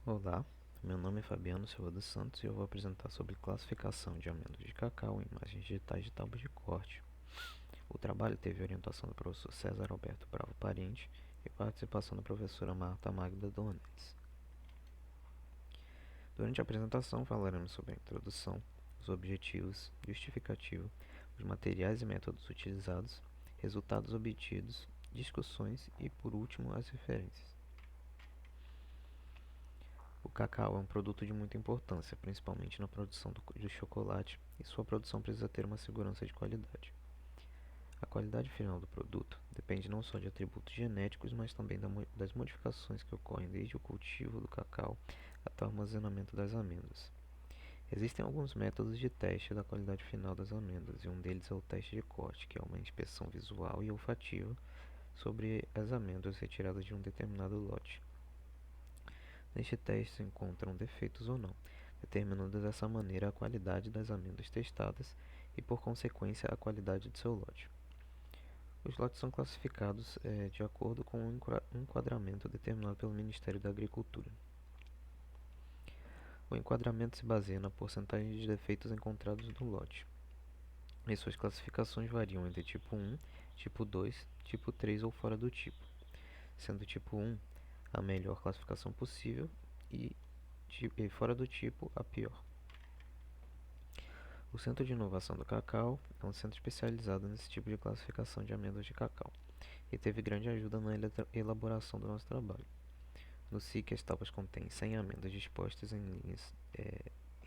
Olá, meu nome é Fabiano Silva dos Santos e eu vou apresentar sobre classificação de amêndoas de cacau em imagens digitais de tábuas de corte. O trabalho teve orientação do professor César Alberto Bravo Parente e participação da professora Marta Magda Dornelles. Durante a apresentação falaremos sobre a introdução, os objetivos, justificativa, os materiais e métodos utilizados, resultados obtidos, discussões e, por último, as referências. O cacau é um produto de muita importância, principalmente na produção do chocolate, e sua produção precisa ter uma segurança de qualidade. A qualidade final do produto depende não só de atributos genéticos, mas também das modificações que ocorrem desde o cultivo do cacau até o armazenamento das amêndoas. Existem alguns métodos de teste da qualidade final das amêndoas, e um deles é o teste de corte, que é uma inspeção visual e olfativa sobre as amêndoas retiradas de um determinado lote. Neste teste se encontram defeitos ou não, determinando dessa maneira a qualidade das amêndoas testadas e, por consequência, a qualidade de seu lote. Os lotes são classificados de acordo com um enquadramento determinado pelo Ministério da Agricultura. O enquadramento se baseia na porcentagem de defeitos encontrados no lote, e suas classificações variam entre tipo 1, tipo 2, tipo 3 ou fora do tipo, sendo tipo 1 a melhor classificação possível e fora do tipo a pior. O Centro de Inovação do Cacau é um centro especializado nesse tipo de classificação de amêndoas de cacau e teve grande ajuda na elaboração do nosso trabalho. No SIC, as tábuas contêm 100 amêndoas dispostas em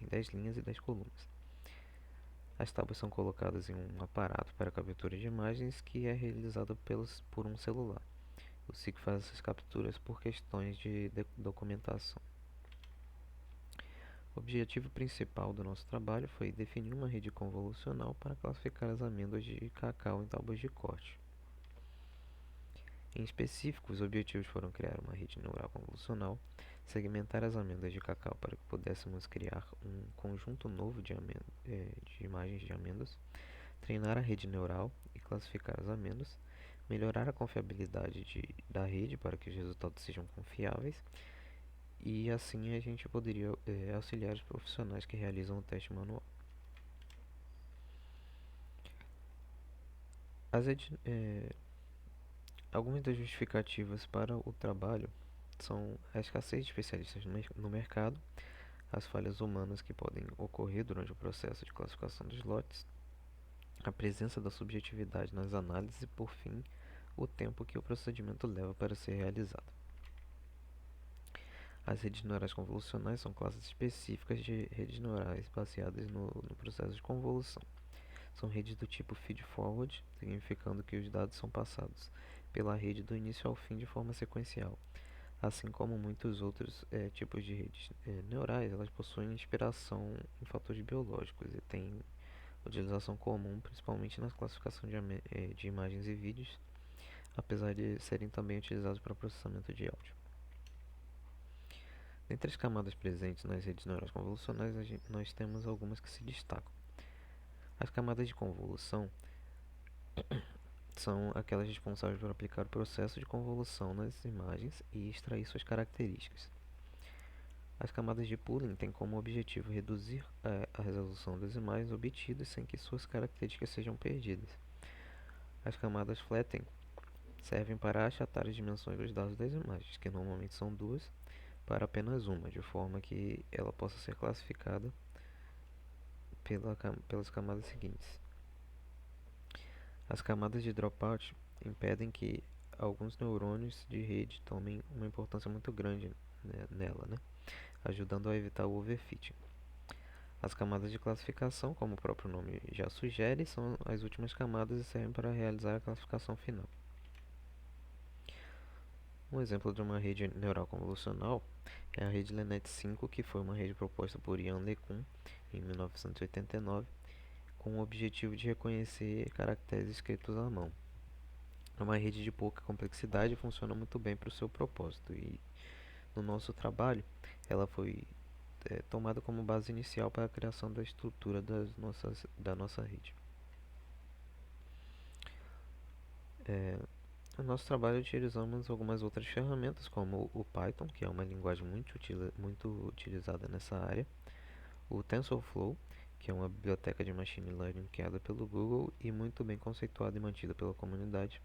10 linhas e 10 colunas. As tábuas são colocadas em um aparato para captura de imagens que é realizado por um celular. O SIC faz essas capturas por questões de documentação. O objetivo principal do nosso trabalho foi definir uma rede convolucional para classificar as amêndoas de cacau em tábuas de corte. Em específico, os objetivos foram criar uma rede neural convolucional, segmentar as amêndoas de cacau para que pudéssemos criar um conjunto novo de imagens de amêndoas, treinar a rede neural e classificar as amêndoas, melhorar a confiabilidade da rede para que os resultados sejam confiáveis, e assim a gente poderia auxiliar os profissionais que realizam o teste manual. Algumas das justificativas para o trabalho são a escassez de especialistas no mercado, as falhas humanas que podem ocorrer durante o processo de classificação dos lotes, a presença da subjetividade nas análises e, por fim, o tempo que o procedimento leva para ser realizado. As redes neurais convolucionais são classes específicas de redes neurais baseadas no processo de convolução. São redes do tipo feed-forward, significando que os dados são passados pela rede do início ao fim de forma sequencial. Assim como muitos outros tipos de redes neurais, elas possuem inspiração em fatores biológicos e têm utilização comum principalmente na classificação de imagens e vídeos, apesar de serem também utilizados para processamento de áudio. Dentre as camadas presentes nas redes neurais convolucionais, nós temos algumas que se destacam. As camadas de convolução são aquelas responsáveis por aplicar o processo de convolução nas imagens e extrair suas características. As camadas de pooling têm como objetivo reduzir a resolução das imagens obtidas sem que suas características sejam perdidas. As camadas flattening servem para achatar as dimensões dos dados das imagens, que normalmente são duas, para apenas uma, de forma que ela possa ser classificada pelas camadas seguintes. As camadas de dropout impedem que alguns neurônios de rede tomem uma importância muito grande nela, ajudando a evitar o overfitting. As camadas de classificação, como o próprio nome já sugere, são as últimas camadas e servem para realizar a classificação final. Um exemplo de uma rede neural convolucional é a rede LeNet-5, que foi uma rede proposta por Yann LeCun em 1989, com o objetivo de reconhecer caracteres escritos à mão. É uma rede de pouca complexidade e funciona muito bem para o seu propósito. E no nosso trabalho, ela foi tomada como base inicial para a criação da estrutura da nossa rede. No nosso trabalho utilizamos algumas outras ferramentas, como o Python, que é uma linguagem muito utilizada nessa área, o TensorFlow, que é uma biblioteca de Machine Learning criada pelo Google e muito bem conceituada e mantida pela comunidade,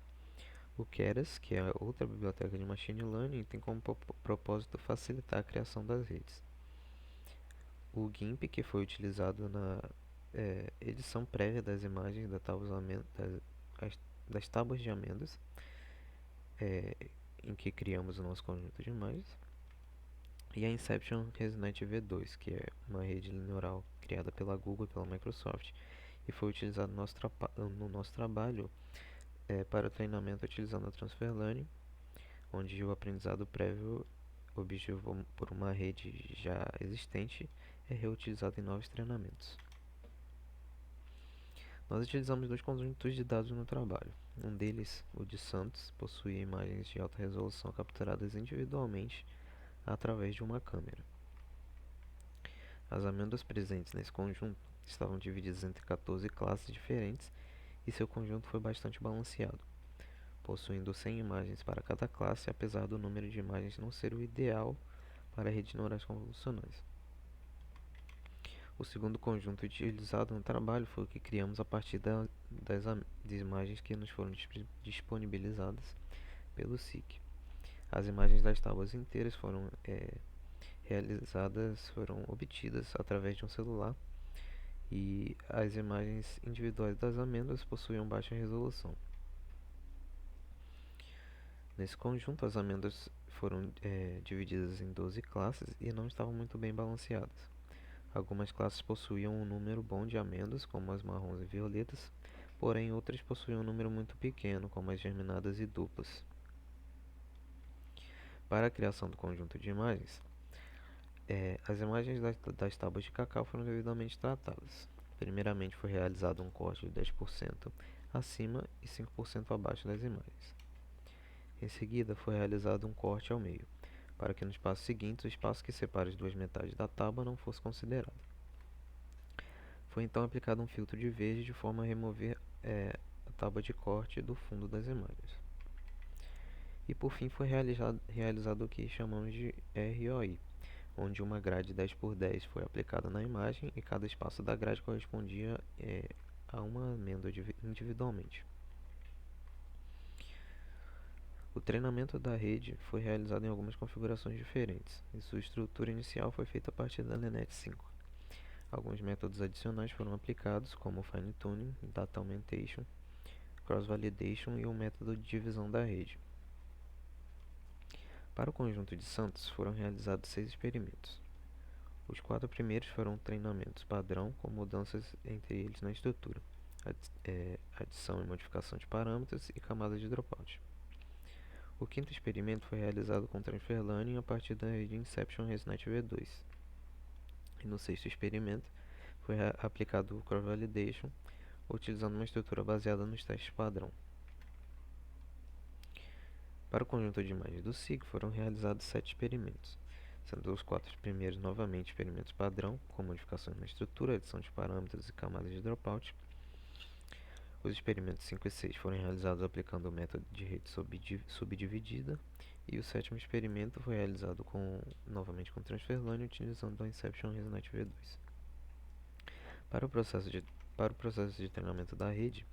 o Keras, que é outra biblioteca de Machine Learning e tem como propósito facilitar a criação das redes, o GIMP, que foi utilizado na edição prévia das imagens das tábuas de amêndoas, em que criamos o nosso conjunto de imagens, e a Inception ResNet V2, que é uma rede neural criada pela Google e pela Microsoft e foi utilizada no nosso trabalho para o treinamento utilizando a Transfer Learning, onde o aprendizado prévio obtido por uma rede já existente é reutilizado em novos treinamentos. Nós utilizamos dois conjuntos de dados no trabalho. Um deles, o de Santos, possuía imagens de alta resolução capturadas individualmente através de uma câmera. As amêndoas presentes nesse conjunto estavam divididas entre 14 classes diferentes e seu conjunto foi bastante balanceado, possuindo 100 imagens para cada classe, apesar do número de imagens não ser o ideal para redes neurais convolucionais. O segundo conjunto utilizado no trabalho foi o que criamos a partir das imagens que nos foram disponibilizadas pelo SIC. As imagens das tábuas inteiras foram obtidas através de um celular e as imagens individuais das amêndoas possuíam baixa resolução. Nesse conjunto, as amêndoas foram divididas em 12 classes e não estavam muito bem balanceadas. Algumas classes possuíam um número bom de amêndoas, como as marrons e violetas, porém outras possuíam um número muito pequeno, como as germinadas e duplas. Para a criação do conjunto de imagens, as imagens das tábuas de cacau foram devidamente tratadas. Primeiramente foi realizado um corte de 10% acima e 5% abaixo das imagens. Em seguida foi realizado um corte ao meio, para que nos passos seguintes o espaço que separa as duas metades da tábua não fosse considerado. Foi então aplicado um filtro de verde de forma a remover a tábua de corte do fundo das imagens. E por fim foi realizado o que chamamos de ROI, onde uma grade 10 por 10 foi aplicada na imagem e cada espaço da grade correspondia a uma amêndoa individualmente. O treinamento da rede foi realizado em algumas configurações diferentes, e sua estrutura inicial foi feita a partir da LeNet 5. Alguns métodos adicionais foram aplicados, como Fine Tuning, Data Augmentation, Cross Validation e o método de divisão da rede. Para o conjunto de Santos foram realizados 6 experimentos. Os 4 primeiros foram treinamentos padrão, com mudanças entre eles na estrutura, adição e modificação de parâmetros e camadas de dropout. O quinto experimento foi realizado com Transfer Learning a partir da rede Inception ResNet V2. E no sexto experimento foi aplicado o Cross Validation, utilizando uma estrutura baseada nos testes padrão. Para o conjunto de imagens do SIG foram realizados 7 experimentos, sendo os 4 primeiros novamente experimentos padrão, com modificações na estrutura, adição de parâmetros e camadas de dropout. Os experimentos 5 e 6 foram realizados aplicando o método de rede subdividida, e o sétimo experimento foi realizado novamente com Transfer Learning, utilizando a Inception ResNet V2. Para o processo de treinamento da rede,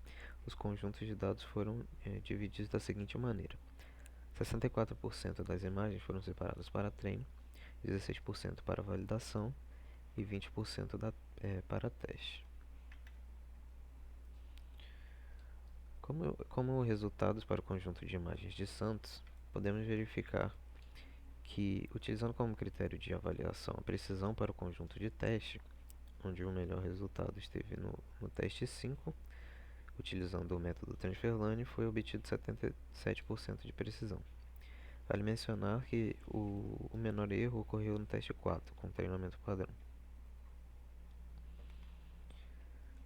os conjuntos de dados foram divididos da seguinte maneira: 64% das imagens foram separadas para treino, 16% para validação e 20% para teste. Como resultados para o conjunto de imagens de Santos, podemos verificar que, utilizando como critério de avaliação a precisão para o conjunto de teste, onde o melhor resultado esteve no teste 5, utilizando o método Transfer Learning, foi obtido 77% de precisão. Vale mencionar que o menor erro ocorreu no teste 4, com treinamento padrão.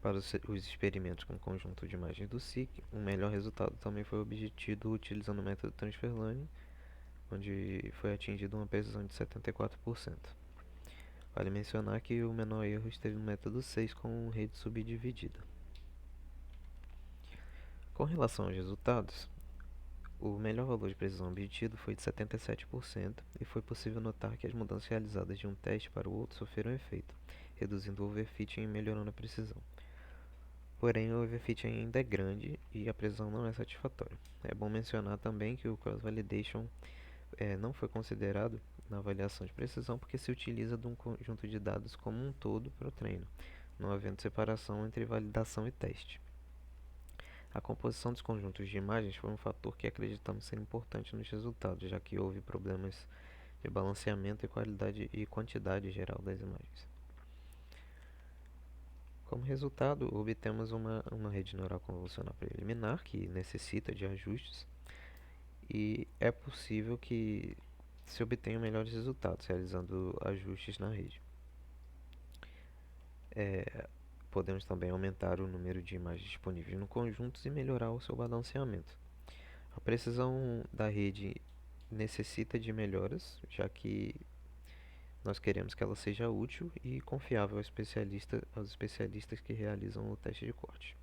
Para os experimentos com conjunto de imagens do SIC, um melhor resultado também foi obtido utilizando o método Transfer Learning, onde foi atingido uma precisão de 74%. Vale mencionar que o menor erro esteve no método 6 com rede subdividida. Com relação aos resultados, O melhor valor de precisão obtido foi de 77% e foi possível notar que as mudanças realizadas de um teste para o outro sofreram efeito, reduzindo o overfitting e melhorando a precisão. Porém, o overfitting ainda é grande e a precisão não é satisfatória. É bom mencionar também que o cross-validation não foi considerado na avaliação de precisão porque se utiliza de um conjunto de dados como um todo para o treino, não havendo separação entre validação e teste. A composição dos conjuntos de imagens foi um fator que acreditamos ser importante nos resultados, já que houve problemas de balanceamento e qualidade e quantidade geral das imagens. Como resultado, obtemos uma rede neural convolucional preliminar que necessita de ajustes e é possível que se obtenham melhores resultados realizando ajustes na rede. Podemos também aumentar o número de imagens disponíveis no conjunto e melhorar o seu balanceamento. A precisão da rede necessita de melhoras, já que nós queremos que ela seja útil e confiável aos especialistas que realizam o teste de corte.